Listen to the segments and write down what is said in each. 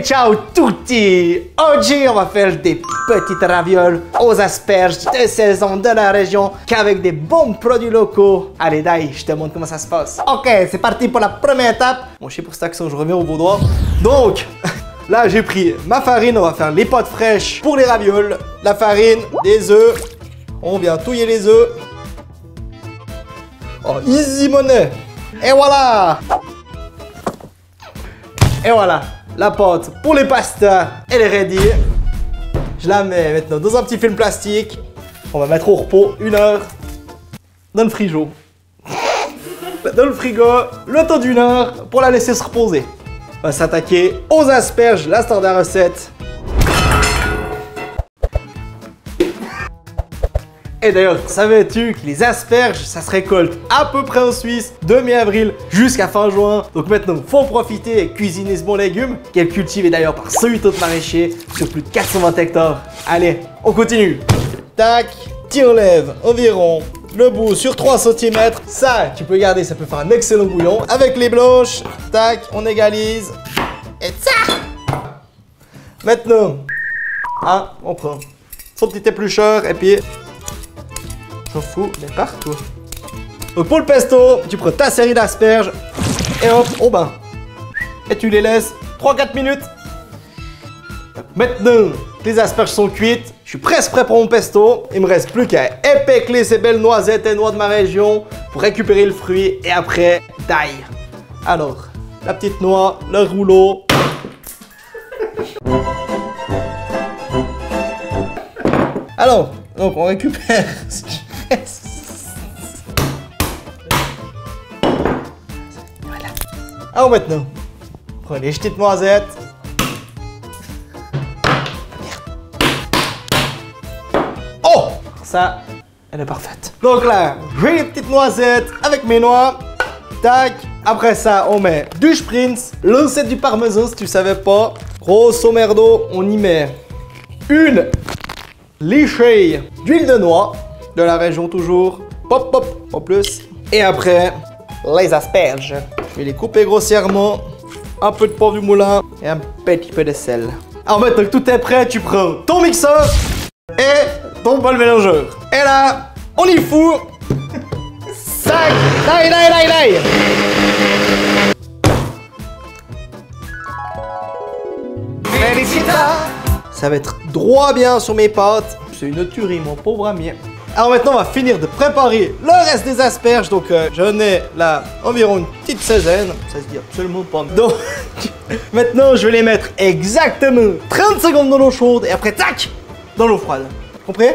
Hey, ciao tutti! Oggi, on va faire des petites ravioles aux asperges de saison de la région qu'avec des bons produits locaux. Allez, Dai, je te montre comment ça se passe. Ok, c'est parti pour la première étape. Bon, je sais pour cet accent, je reviens au vaudois. Donc, là, j'ai pris ma farine. On va faire les pâtes fraîches pour les ravioles. La farine, des œufs. On vient touiller les œufs. Oh, easy money! Et voilà! Et voilà, la pâte pour les pastas, elle est ready. Je la mets maintenant dans un petit film plastique. On va mettre au repos 1 heure dans le frigo. Dans le frigo, le temps d'1 heure pour la laisser se reposer. On va s'attaquer aux asperges, la star de la recette. Et d'ailleurs, savais-tu que les asperges, ça se récolte à peu près en Suisse de mi-avril jusqu'à fin juin. Donc maintenant, faut en profiter et cuisiner ce bon légume, qui est cultivé d'ailleurs par 108 autres maraîchers sur plus de 420 hectares. Allez, on continue. Tac, tu enlèves environ le bout sur 3 cm. Ça, tu peux garder, ça peut faire un excellent bouillon. Avec les blanches, tac, on égalise. Et ça. Maintenant, on prend son petit éplucheur et puis... J'en fous, mais partout. Donc pour le pesto, tu prends ta série d'asperges et hop, au bain. Et tu les laisses 3-4 minutes. Maintenant que les asperges sont cuites, je suis presque prêt pour mon pesto. Il me reste plus qu'à épeler ces belles noisettes et noix de ma région pour récupérer le fruit et après, d'ail. Alors, la petite noix, le rouleau. Alors, donc on récupère... Voilà. Alors maintenant, prenez les petites noisettes. Oh! Ça, elle est parfaite. Donc là, j'ai les petites noisettes avec mes noix. Tac. Après ça, on met du spritz, l'ancêtre du parmesan si tu savais pas. Grosso merdo, on y met une lichée d'huile de noix. De la région toujours. Pop, pop, en plus. Et après, les asperges. Je vais les couper grossièrement. Un peu de poivre du moulin et un petit peu de sel. Alors maintenant que tout est prêt, tu prends ton mixeur et ton bol mélangeur. Et là, on y fout. Sac, d'ail, d'ail, d'ail, d'ail. Félicita. Ça va être droit bien sur mes pâtes. C'est une tuerie, mon pauvre ami. Alors maintenant, on va finir de préparer le reste des asperges. Donc, j'en ai là environ une petite 16aine. Ça se dit absolument pas. Donc, maintenant, je vais les mettre exactement 30 secondes dans l'eau chaude et après, tac, dans l'eau froide. Compris?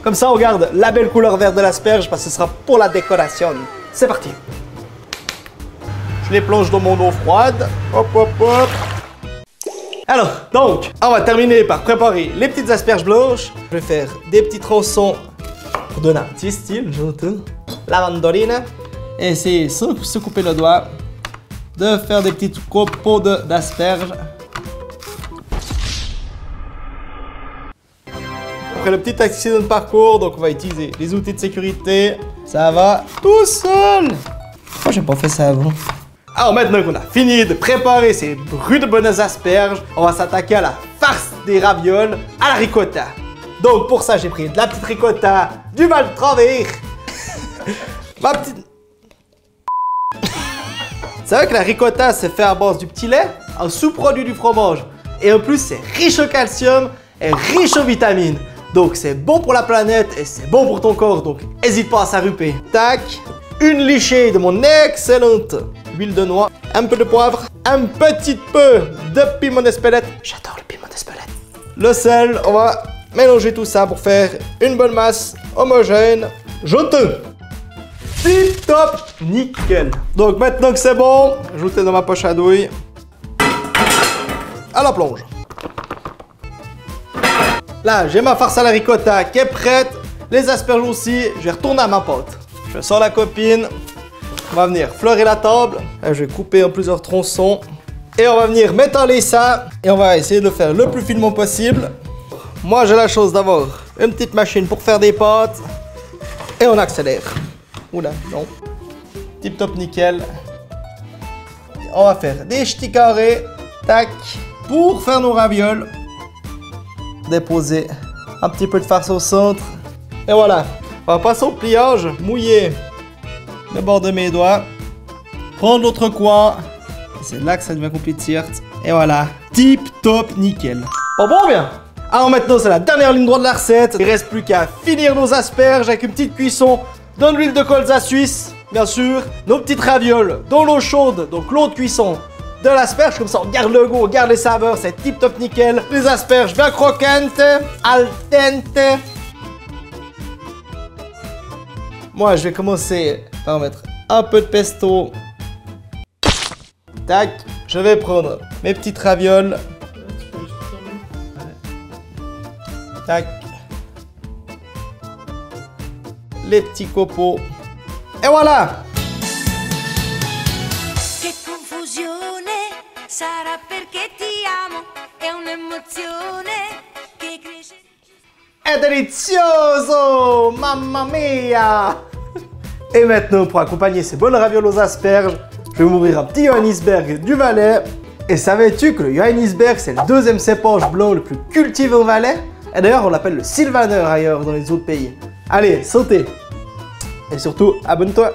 Comme ça, on garde la belle couleur verte de l'asperge parce que ce sera pour la décoration. C'est parti. Je les plonge dans mon eau froide. Hop, hop, hop. Alors, donc, on va terminer par préparer les petites asperges blanches. Je vais faire des petits tronçons pour donner un petit style, j'entends. La mandarine. Et essayer sans se couper le doigt de faire des petits copeaux d'asperges. Après le petit accident de parcours, donc on va utiliser les outils de sécurité. Ça va tout seul. Pourquoi j'ai pas fait ça avant? Alors maintenant qu'on a fini de préparer ces brutes bonnes asperges, on va s'attaquer à la farce des ravioles à la ricotta. Donc pour ça, j'ai pris de la petite ricotta du Val de Travers. Ma petite... C'est vrai que la ricotta, c'est fait à base du petit lait, un sous-produit du fromage. Et en plus, c'est riche en calcium et riche en vitamines. Donc c'est bon pour la planète et c'est bon pour ton corps. Donc n'hésite pas à s'arruper. Tac. Une lichée de mon excellente huile de noix. Un peu de poivre. Un petit peu de piment d'Espelette. J'adore le piment d'Espelette. Le sel, on va... mélanger tout ça pour faire une bonne masse homogène. J'entends. Tip top, nickel. Donc maintenant que c'est bon, ajoutez dans ma poche à douille. À la plonge. Là, j'ai ma farce à la ricotta qui est prête. Les asperges aussi. Je vais retourner à ma pâte. Je sors la copine. On va venir fleurer la table. Là, je vais couper en plusieurs tronçons. Et on va venir m'étaler ça. Et on va essayer de le faire le plus finement possible. Moi, j'ai la chance d'avoir une petite machine pour faire des pâtes. Et on accélère. Oula, non. Tip top nickel. On va faire des ch'tis carrés. Tac. pour faire nos ravioles. Déposer un petit peu de farce au centre. Et voilà. On va passer au pliage. Mouiller le bord de mes doigts. Prendre l'autre coin. C'est là que ça devient compliqué. Et voilà. Tip top nickel. Bon bien. Alors maintenant c'est la dernière ligne droite de la recette. Il reste plus qu'à finir nos asperges avec une petite cuisson dans de l'huile de colza suisse. Bien sûr. Nos petites ravioles dans l'eau chaude. Donc l'eau de cuisson de l'asperge, comme ça on garde le goût, on garde les saveurs, c'est tip top nickel. Les asperges bien croquantes, al dente. Moi je vais commencer par mettre un peu de pesto. Tac, je vais prendre mes petites ravioles. Tac. Les petits copeaux. Et voilà! Sarà perché ti amo, è un'emozione che cresce. È delizioso! Mamma mia! Et maintenant, pour accompagner ces bonnes ravioles aux asperges, je vais m'ouvrir un petit Johannisberg du Valais. Et savais-tu que le Johannisberg, c'est le deuxième cépage blanc le plus cultivé au Valais? Et d'ailleurs, on l'appelle le Sylvaner ailleurs dans les autres pays. Allez, sautez! Et surtout, abonne-toi!